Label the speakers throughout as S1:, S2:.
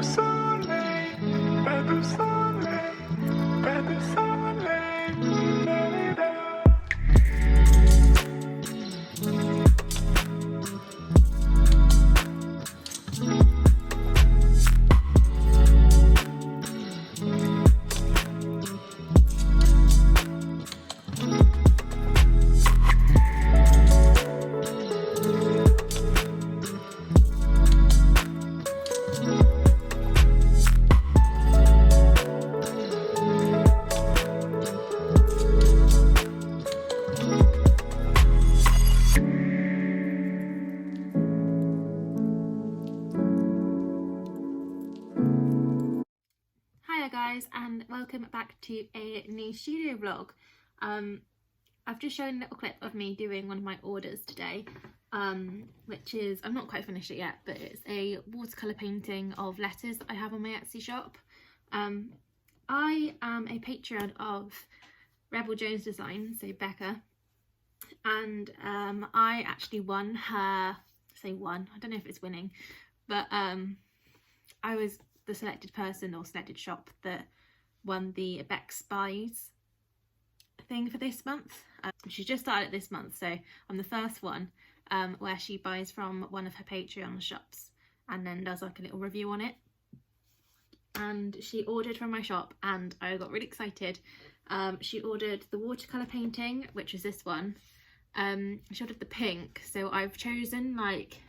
S1: soleil, pas de soleil, pas de soleil, da-da-da.
S2: Hiya guys, and welcome back to a new studio vlog. I've just shown a little clip of me doing one of my orders today, which is, I'm not quite finished it yet, but it's a watercolour painting of letters that I have on my Etsy shop. I am a Patreon of Rebel Jones Design, so Becca, and I actually won her, I don't know if it's winning, but I was the selected person or selected shop that won the Beck Spies thing for this month. She just started this month, so I'm the first one where she buys from one of her Patreon shops and then does like a little review on it. And she ordered from my shop and I got really excited. She ordered the watercolour painting, which is this one. She ordered the pink, so I've chosen like,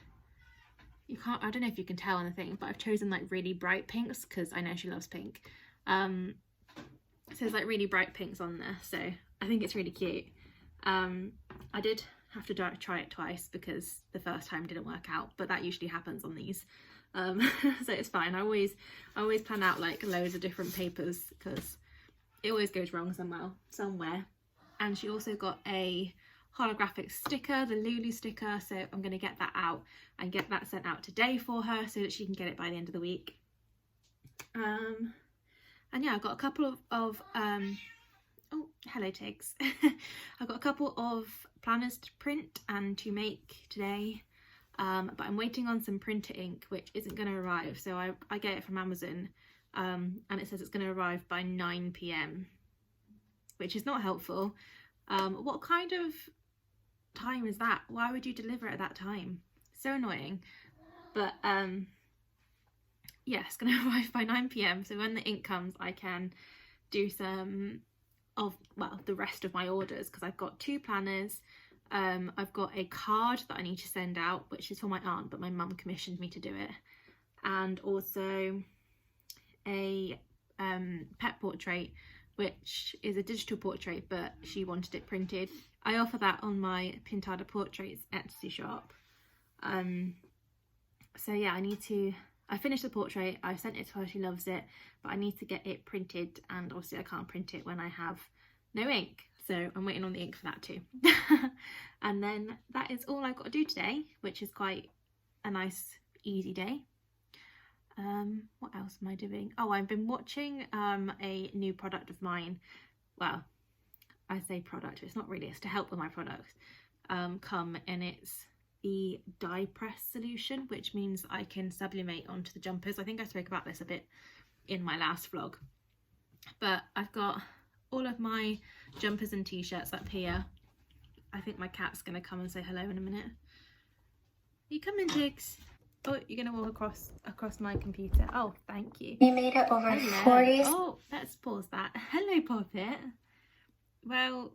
S2: I don't know if you can tell on the thing, but I've chosen like really bright pinks because I know she loves pink. So there's like really bright pinks on there, so I think it's really cute. I did have to try it twice because the first time didn't work out, but that usually happens on these. So it's fine. I always plan out like loads of different papers because it always goes wrong somewhere. And she also got a holographic sticker, the Lulu sticker, so I'm going to get that out and get that sent out today for her so that she can get it by the end of the week. And yeah, I've got a couple of oh, hello Tiggs. I've got a couple of planners to print and to make today, but I'm waiting on some printer ink which isn't going to arrive, so I get it from Amazon, and it says it's going to arrive by 9 PM, which is not helpful. What kind of time is that? Why would you deliver at that time? So annoying. But yeah, it's going to arrive by 9 PM, so when the ink comes I can do some of, well, the rest of my orders, because I've got 2 planners. I've got a card that I need to send out, which is for my aunt, but my mum commissioned me to do it, and also a pet portrait, which is a digital portrait, but she wanted it printed. I offer that on my Pintada Portraits Etsy shop. So yeah, I finished the portrait, I sent it to her, she loves it, but I need to get it printed, and obviously I can't print it when I have no ink, so I'm waiting on the ink for that too. And then that is all I've got to do today, which is quite a nice easy day. What else am I doing? Oh, I've been watching a new product of mine. Well, I say product, it's not really, it's to help with my products come, and it's the dye press solution, which means I can sublimate onto the jumpers. I think I spoke about this a bit in my last vlog, but I've got all of my jumpers and t-shirts up here. I think my cat's gonna come and say hello in a minute. You coming, Tiggs? Oh, you're gonna walk across my computer. Oh, thank you.
S3: We made it over 40.
S2: Oh, let's pause that. Hello, Poppet. Well,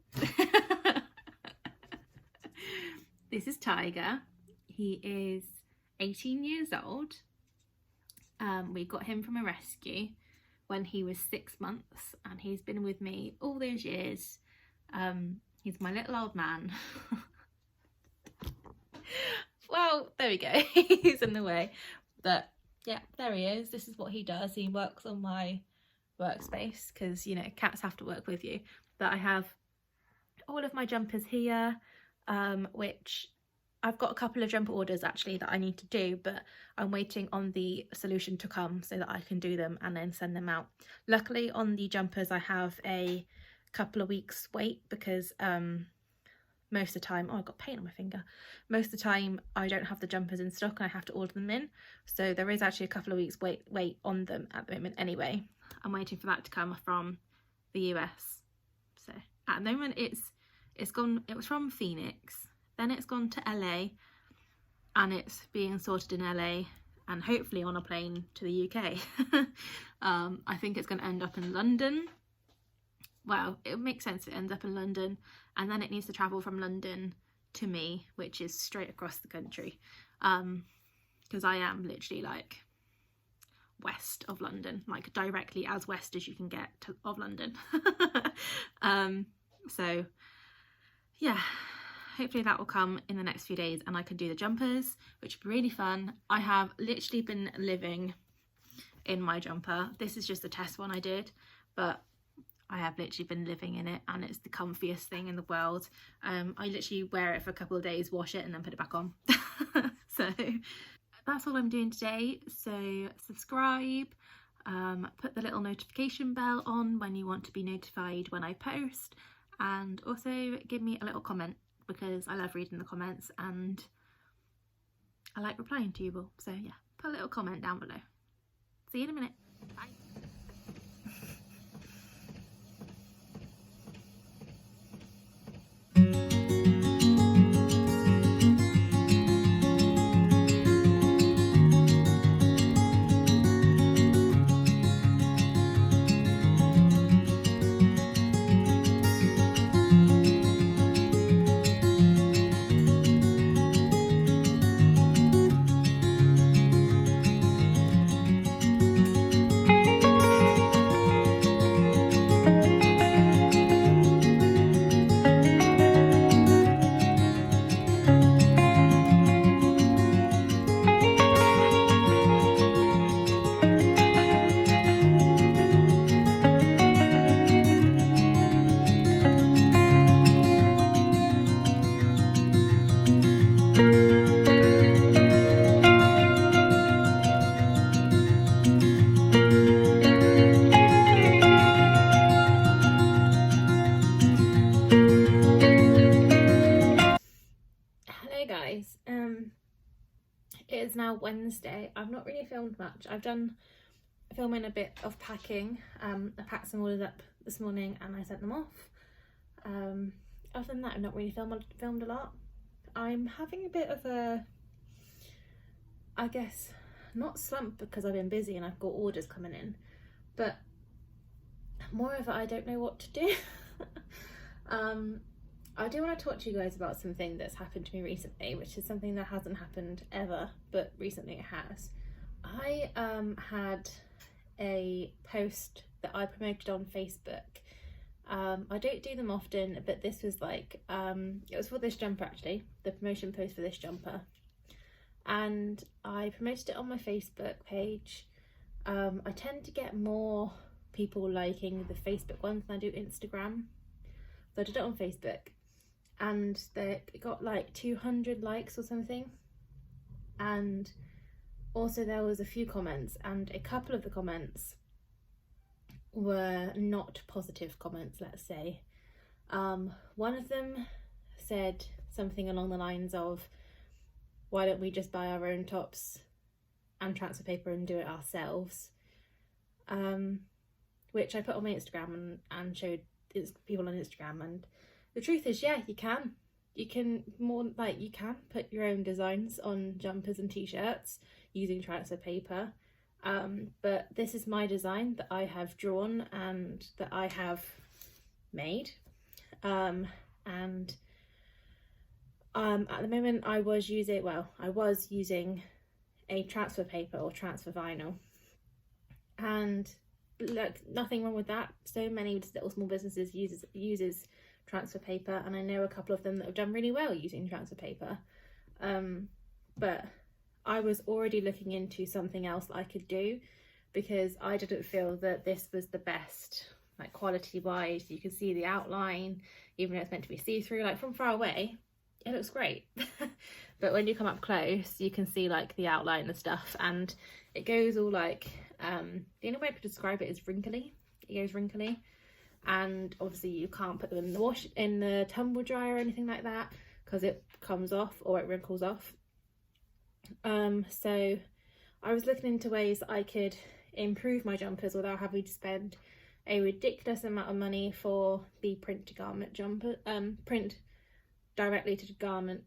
S2: this is Tiger. He is 18 years old. We got him from a rescue when he was 6 months, and he's been with me all those years. He's my little old man. Well, there we go. He's in the way, but yeah, there he is. This is what he does. He works on my workspace because, you know, cats have to work with you. But I have all of my jumpers here, which I've got a couple of jumper orders actually that I need to do, but I'm waiting on the solution to come so that I can do them and then send them out. Luckily on the jumpers I have a couple of weeks wait because most of the time, oh, I've got paint on my finger, most of the time I don't have the jumpers in stock and I have to order them in, so there is actually a couple of weeks wait on them at the moment anyway. I'm waiting for that to come from the US. So at the moment it was from Phoenix, then it's gone to LA, and it's being sorted in LA and hopefully on a plane to the UK. I think it's going to end up in London. Well, it makes sense it ends up in London, and then it needs to travel from London to me, which is straight across the country, because I am literally like west of London, like directly as west as you can get of London. So yeah, hopefully that will come in the next few days and I can do the jumpers, which would be really fun. I have literally been living in my jumper. This is just a test one I did, but I have literally been living in it and it's the comfiest thing in the world. I literally wear it for a couple of days, wash it and then put it back on. So that's all I'm doing today. So subscribe, put the little notification bell on when you want to be notified when I post, and also give me a little comment because I love reading the comments and I like replying to you all. So yeah, put a little comment down below. See you in a minute. Bye. Guys, it is now Wednesday. I've not really filmed much. I've done filming a bit of packing. I packed some orders up this morning and I sent them off. Other than that, I've not really filmed a lot. I'm having a bit of a, I guess, not slump because I've been busy and I've got orders coming in, but more of a I don't know what to do. I do want to talk to you guys about something that's happened to me recently, which is something that hasn't happened ever, but recently it has. I had a post that I promoted on Facebook. I don't do them often, but this was like, it was for this jumper actually, the promotion post for this jumper. And I promoted it on my Facebook page. I tend to get more people liking the Facebook ones than I do Instagram. So I did it on Facebook and it got like 200 likes or something. And also there was a few comments, and a couple of the comments were not positive comments, let's say. One of them said something along the lines of, why don't we just buy our own tops and transfer paper and do it ourselves? Which I put on my Instagram and showed people on Instagram, and the truth is, yeah, you can. You can put your own designs on jumpers and t-shirts using transfer paper. But this is my design that I have drawn and that I have made. At the moment I was using a transfer paper or transfer vinyl, and look, nothing wrong with that. So many little small businesses uses transfer paper, and I know a couple of them that have done really well using transfer paper. But I was already looking into something else that I could do, because I didn't feel that this was the best, like quality wise. You can see the outline, even though it's meant to be see-through. Like from far away it looks great, but when you come up close you can see like the outline and stuff, and it goes all like, the only way I could describe it is wrinkly. It goes wrinkly. and obviously you can't put them in the tumble dryer or anything like that because it comes off or it wrinkles off. So I was looking into ways that I could improve my jumpers without having to spend a ridiculous amount of money for the print to garment jumper, print directly to garment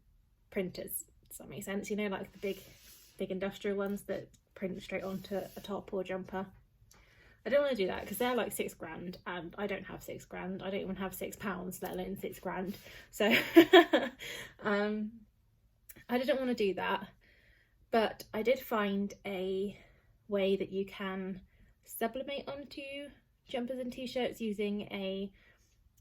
S2: printers. Does that make sense? You know, like the big industrial ones that print straight onto a top or jumper. I don't want to do that because they're like £6,000 and I don't have £6,000. I don't even have £6, let alone £6,000. So I didn't want to do that, but I did find a way that you can sublimate onto jumpers and t-shirts using a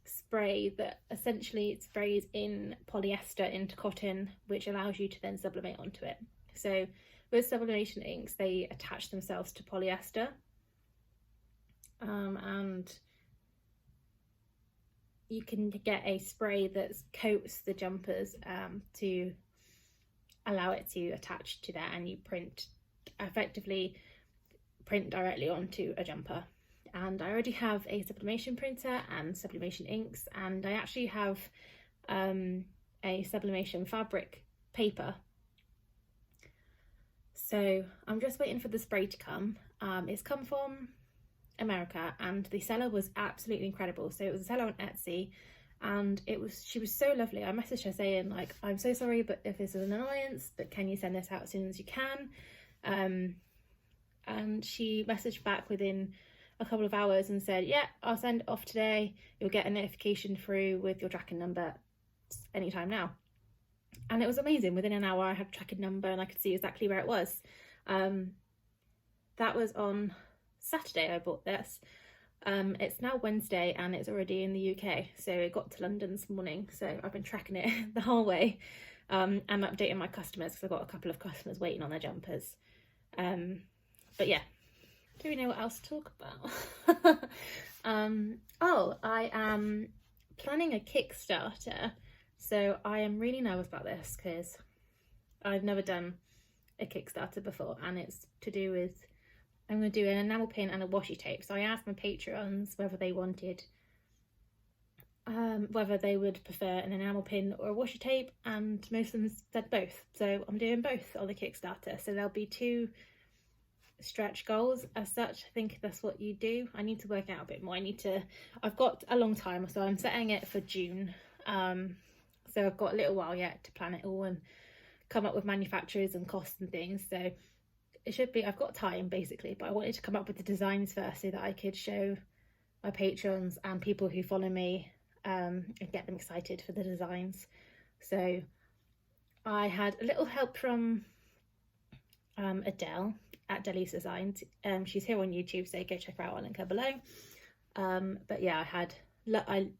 S2: spray that essentially sprays in polyester into cotton, which allows you to then sublimate onto it. So with sublimation inks, they attach themselves to polyester, and you can get a spray that coats the jumpers to allow it to attach to that, and you effectively print directly onto a jumper. And I already have a sublimation printer and sublimation inks, and I actually have a sublimation fabric paper. So I'm just waiting for the spray to come. It's come from America and the seller was absolutely incredible. So it was a seller on Etsy, and she was so lovely. I messaged her saying, like, I'm so sorry, but if this is an annoyance, but can you send this out as soon as you can? And she messaged back within a couple of hours and said, yeah, I'll send it off today. You'll get a notification through with your tracking number anytime now. And it was amazing. Within an hour I had a tracking number and I could see exactly where it was. That was on Saturday I bought this. It's now Wednesday and it's already in the UK, so it got to London this morning, so I've been tracking it the whole way, and updating my customers because I've got a couple of customers waiting on their jumpers. But yeah, do we know what else to talk about? Oh, I am planning a Kickstarter, so I am really nervous about this because I've never done a Kickstarter before, and it's to do with, I'm going to do an enamel pin and a washi tape. So I asked my patrons whether they wanted, whether they would prefer an enamel pin or a washi tape, and most of them said both. So I'm doing both on the Kickstarter. So there'll be 2 stretch goals as such. I think that's what you do. I need to work out a bit more. I've got a long time, so I'm setting it for June. So I've got a little while yet to plan it all and come up with manufacturers and costs and things. So it should be, I've got time basically, but I wanted to come up with the designs first so that I could show my patrons and people who follow me and get them excited for the designs. So I had a little help from Adele at Deli's Designs. She's here on YouTube, so go check her out. I'll link her below. But yeah,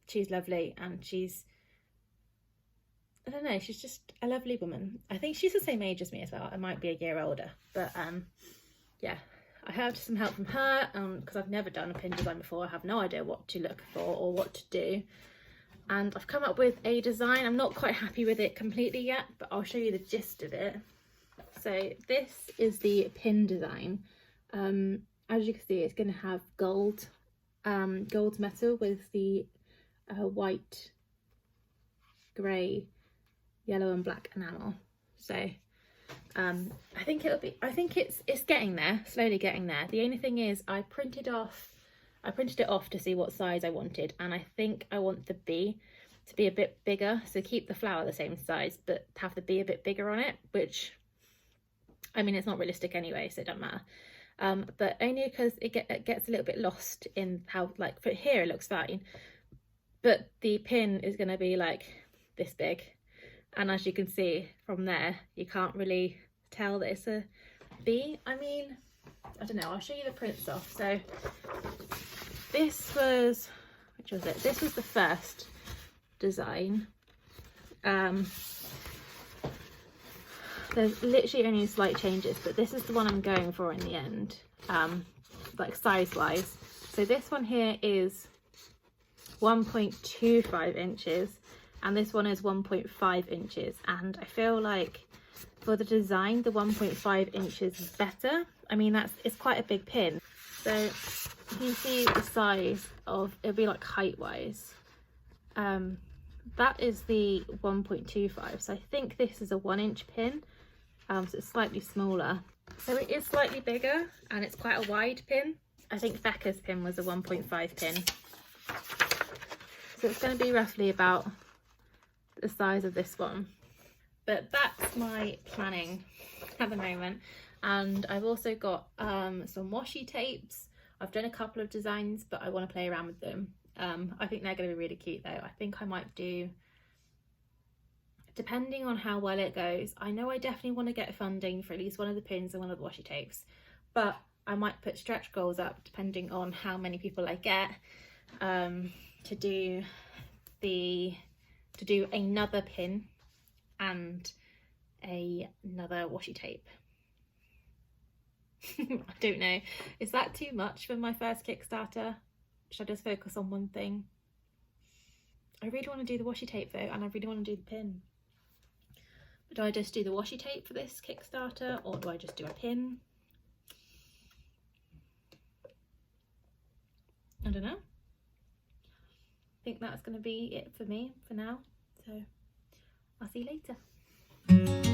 S2: she's lovely, and she's, I don't know, she's just a lovely woman. I think she's the same age as me as well. I might be a year older, but yeah, I had some help from her because I've never done a pin design before. I have no idea what to look for or what to do, and I've come up with a design. I'm not quite happy with it completely yet, but I'll show you the gist of it. So this is the pin design. As you can see, it's going to have gold metal with the white, grey, yellow and black enamel. So I think it's getting there, slowly getting there. The only thing is I printed it off to see what size I wanted, and I think I want the B to be a bit bigger, so keep the flower the same size but have the B a bit bigger on it, which, I mean, it's not realistic anyway, so it doesn't matter. But only because it gets a little bit lost in how, like, for here it looks fine, but the pin is going to be like this big. And as you can see from there, you can't really tell that it's a B. I mean, I don't know, I'll show you the prints off. So this was, which was it? This was the first design. There's literally only slight changes, but this is the one I'm going for in the end, like size wise. So this one here is 1.25 inches. And this one is 1.5 inches, and I feel like for the design the 1.5 inches is better. I mean, it's quite a big pin, So you can see the size of, it'll be like height wise. That is the 1.25, so I think this is a 1-inch pin, so it's slightly smaller. So it is slightly bigger and it's quite a wide pin. I think Becca's pin was a 1.5 pin. So it's going to be roughly about the size of this one. But that's my planning at the moment. And I've also got some washi tapes. I've done a couple of designs, but I want to play around with them. I think they're going to be really cute though. I think I might do, depending on how well it goes, I know I definitely want to get funding for at least one of the pins and one of the washi tapes, but I might put stretch goals up depending on how many people I get to do another pin and another washi tape. I don't know, is that too much for my first Kickstarter? Should I just focus on one thing? I really want to do the washi tape though, and I really want to do the pin. But do I just do the washi tape for this Kickstarter, or do I just do a pin? I don't know. I think that's going to be it for me for now. So I'll see you later.